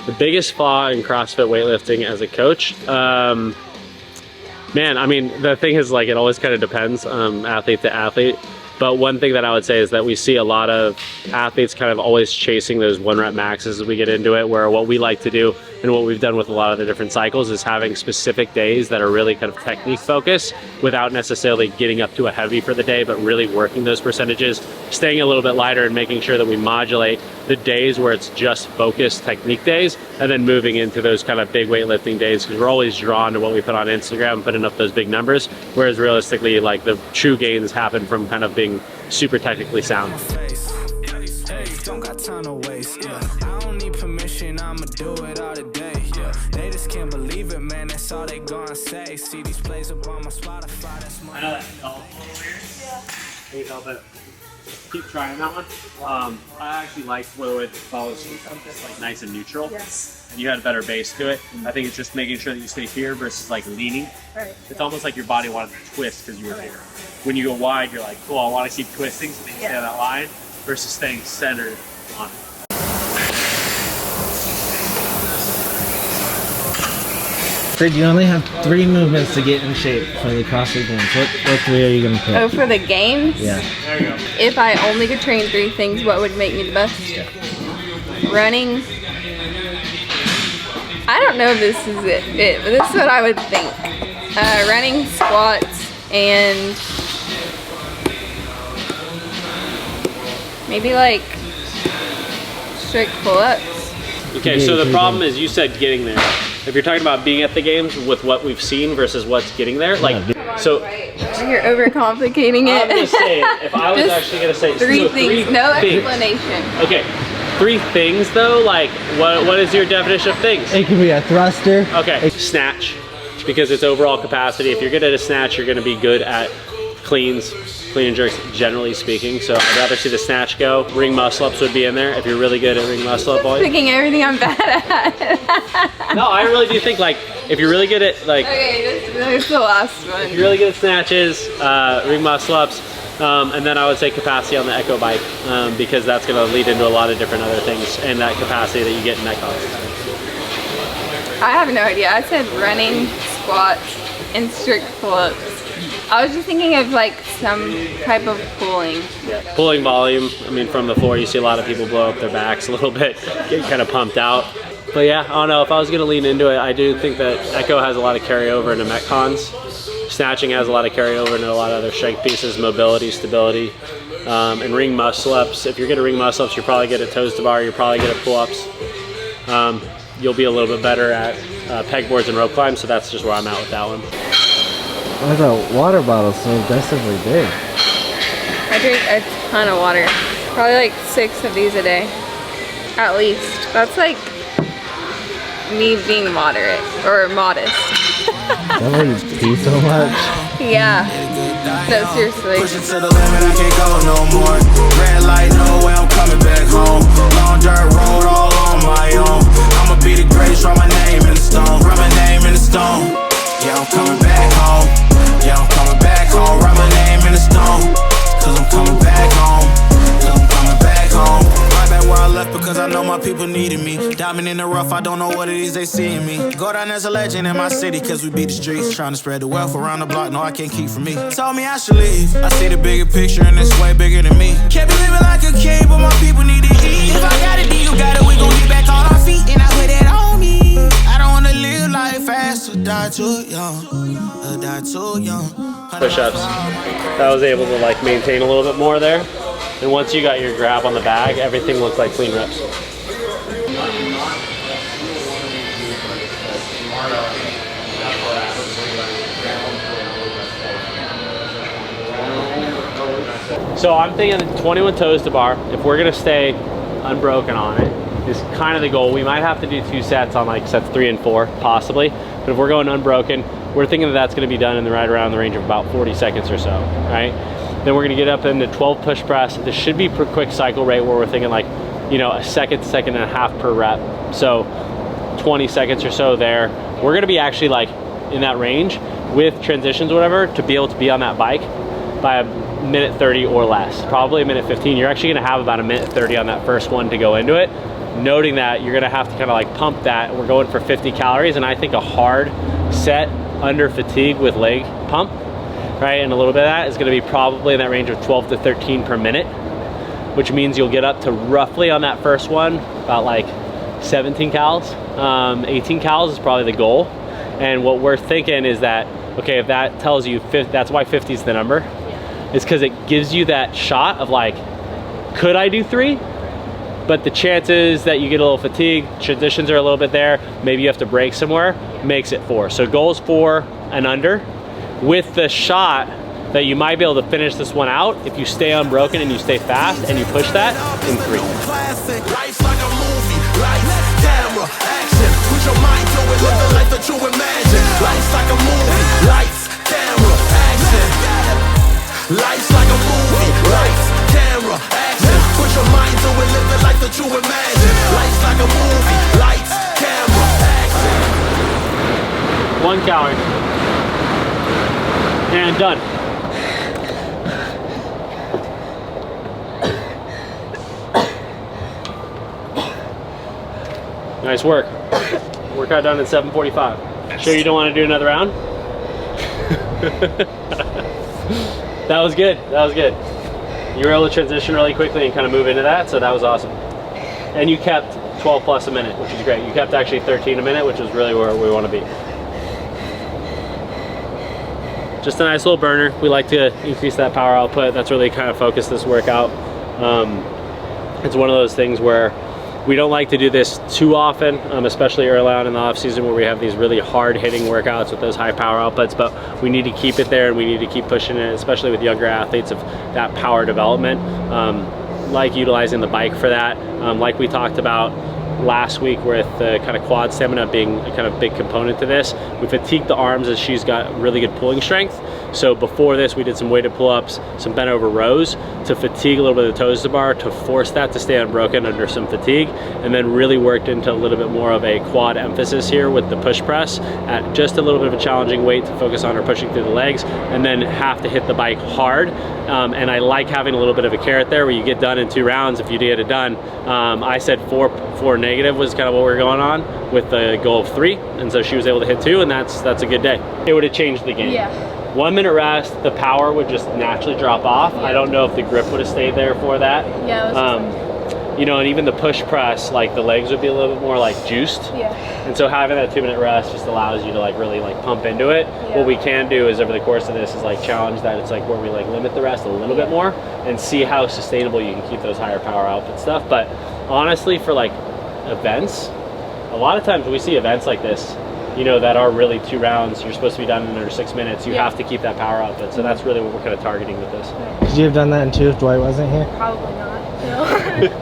The biggest flaw in CrossFit weightlifting as a coach, man, I mean, the thing is, like, it always kind of depends athlete to athlete. But one thing that I would say is that we see a lot of athletes kind of always chasing those 1 rep maxes as we get into it, where what we like to do and what we've done with a lot of the different cycles is having specific days that are really kind of technique focused without necessarily getting up to a heavy for the day, but really working those percentages, staying a little bit lighter and making sure that we modulate the days where it's just focused technique days, and then moving into those kind of big weightlifting days, because we're always drawn to what we put on Instagram, putting up those big numbers, whereas realistically, like, the true gains happen from kind of being super technically sound. Don't got time to waste, yeah. I don't need permission, I'ma do it all today, yeah. They just can't believe it, man, that's all they gonna say. See these plays up on my Spotify, that's my... I know that's all weird. Yeah. Can you help it? Keep trying that one. I actually like the way it follows like nice and neutral. Yes. And you had a better base to it. I think it's just making sure that you stay here versus like leaning. Right. It's almost like your body wanted to twist because you were here. When you go wide, you're like, cool, I want to keep twisting so that you stay on that line versus staying centered on it. Fred, you only have 3 movements to get in shape for the CrossFit Games. What 3 are you going to pick? Oh, for the games? Yeah. There you go. If I only could train 3 things, what would make me the best? Running. I don't know if this is it, but this is what I would think. Running, squats, and maybe like strict pull-ups. Okay, so the problem is you said getting there. If you're talking about being at the games with what we've seen versus what's getting there, like, so. You're overcomplicating it. I'm gonna say, if I was actually gonna say 3 things, no explanation. Okay, 3 things though, like, what is your definition of things? It could be a thruster. Okay, snatch, because it's overall capacity. If you're good at a snatch, you're gonna be good at clean and jerks, generally speaking. So I'd rather see the snatch go. Ring muscle ups would be in there if you're really good at ring muscle up boys. Picking everything I'm bad at. No, I really do think, like, if you're really good at, like, Okay, this is the last one. if you're really good at snatches, ring muscle ups, and then I would say capacity on the Echo bike, because that's gonna lead into a lot of different other things, and that capacity that you get in that exercise. I have no idea. I said running, squats, and strict pull-ups. I was just thinking of like some type of pulling. Yeah. Pulling volume, I mean, from the floor, you see a lot of people blow up their backs a little bit, get kind of pumped out. But yeah, I don't know, if I was gonna lean into it, I do think that Echo has a lot of carryover into Metcons. Snatching has a lot of carryover into a lot of other strength pieces, mobility, stability, and ring muscle ups. If you're good at ring muscle ups, you're probably good at toes to bar, you're probably good at pull-ups. You'll be a little bit better at pegboards and rope climbs, so that's just where I'm at with that one. Why is that water bottle so aggressively big? I drink a ton of water. Probably like 6 of these a day. At least. That's like me being moderate or modest. Is that why you pee so much? Yeah. No, seriously. Push it to the limit, I can't go no more. Red light, no way, I'm coming back home. Long dirt road, all on my own. I'ma be the greatest, write my name in the stone. Write my name in the stone. Yeah, I'm coming back home. Yeah, I'm coming back home. Write my name in the stone. Cause I'm coming back home. Cause I'm coming back home. Right back where I left because I know my people needed me. Diamond in the rough, I don't know what it is they see in me. Go down as a legend in my city cause we beat the streets. Trying to spread the wealth around the block, no I can't keep from me. Told me I should leave. I see the bigger picture and it's way bigger than me. Can't be living like a king, but my people need to eat. If I got it, then you got it, we gon' get back on our feet. And I put it on me. I don't wanna live life fast or die too young. Or die too young. Push-ups. I was able to like maintain a little bit more there. And once you got your grab on the bag, everything looked like clean reps. So I'm thinking 21 toes to bar. If we're gonna stay unbroken on it, is kind of the goal. We might have to do 2 sets on like sets 3 and 4, possibly. But if we're going unbroken, we're thinking that that's gonna be done in the right around the range of about 40 seconds or so, right? Then we're gonna get up into 12 push press. This should be per quick cycle rate where we're thinking like, you know, a second and a half per rep. So 20 seconds or so there. We're gonna be actually like in that range with transitions or whatever to be able to be on that bike by a minute 30 or less, probably a minute 15. You're actually gonna have about a minute 30 on that first one to go into it. noting that you're gonna have to kind of like pump that. We're going for 50 calories, and I think a hard set under fatigue with leg pump, right, and a little bit of that is gonna be probably in that range of 12 to 13 per minute, which means you'll get up to roughly on that first one, about like 17 calories. 18 calories is probably the goal. And what we're thinking is that, okay, if that tells you, that's why 50 is the number, is because it gives you that shot of like, could I do 3? But the chances that you get a little fatigued, transitions are a little bit there, maybe you have to break somewhere, makes it 4. So goal is 4 and under, with the shot that you might be able to finish this one out if you stay unbroken and you stay fast and you push that in 3. Life's like a movie, lights, camera, action. Put your mind to it, live the life that you imagine. Life's like a movie, lights, camera, action. Life's like a movie, lights, camera, action. Put your mind to it, live the life that you imagine. Life's like a movie, lights, camera, action. 1 calorie. And done. Nice work. Workout done at 7:45. Sure you don't want to do another round? That was good. That was good. You were able to transition really quickly and kind of move into that, so that was awesome. And you kept 12 plus a minute, which is great. You kept actually 13 a minute, which is really where we want to be. Just a nice little burner. We like to increase that power output. That's really kind of focused this workout. It's one of those things where we don't like to do this too often, especially early on in the off season where we have these really hard hitting workouts with those high power outputs, but we need to keep it there and we need to keep pushing it, especially with younger athletes of that power development. Like utilizing the bike for that, like we talked about last week with the kind of quad stamina being a kind of big component to this. We fatigued the arms as she's got really good pulling strength. So before this, we did some weighted pull-ups, some bent over rows to fatigue a little bit of the toes to bar, to force that to stay unbroken under some fatigue, and then really worked into a little bit more of a quad emphasis here with the push press at just a little bit of a challenging weight to focus on her pushing through the legs, and then have to hit the bike hard. And I like having a little bit of a carrot there where you get done in 2 rounds if you get it done. I said 4 negative was kind of what we were going on with the goal of 3, and so she was able to hit 2, and that's a good day. It would have changed the game. Yeah. 1 minute rest, the power would just naturally drop off. Yeah. I don't know if the grip would have stayed there for that. Yeah, it was you know, and even the push press, like the legs would be a little bit more like juiced. Yeah. And so having that 2 minute rest just allows you to like really like pump into it. Yeah. What we can do is over the course of this is like challenge that. It's like where we like limit the rest a little bit more and see how sustainable you can keep those higher power output stuff. But honestly, for like events, a lot of times we see events like this, you know, that are really 2 rounds, you're supposed to be done in under 6 minutes, you have to keep that power output. So that's really what we're kind of targeting with this. Could you have done that in 2 if Dwight wasn't here? Probably not. No.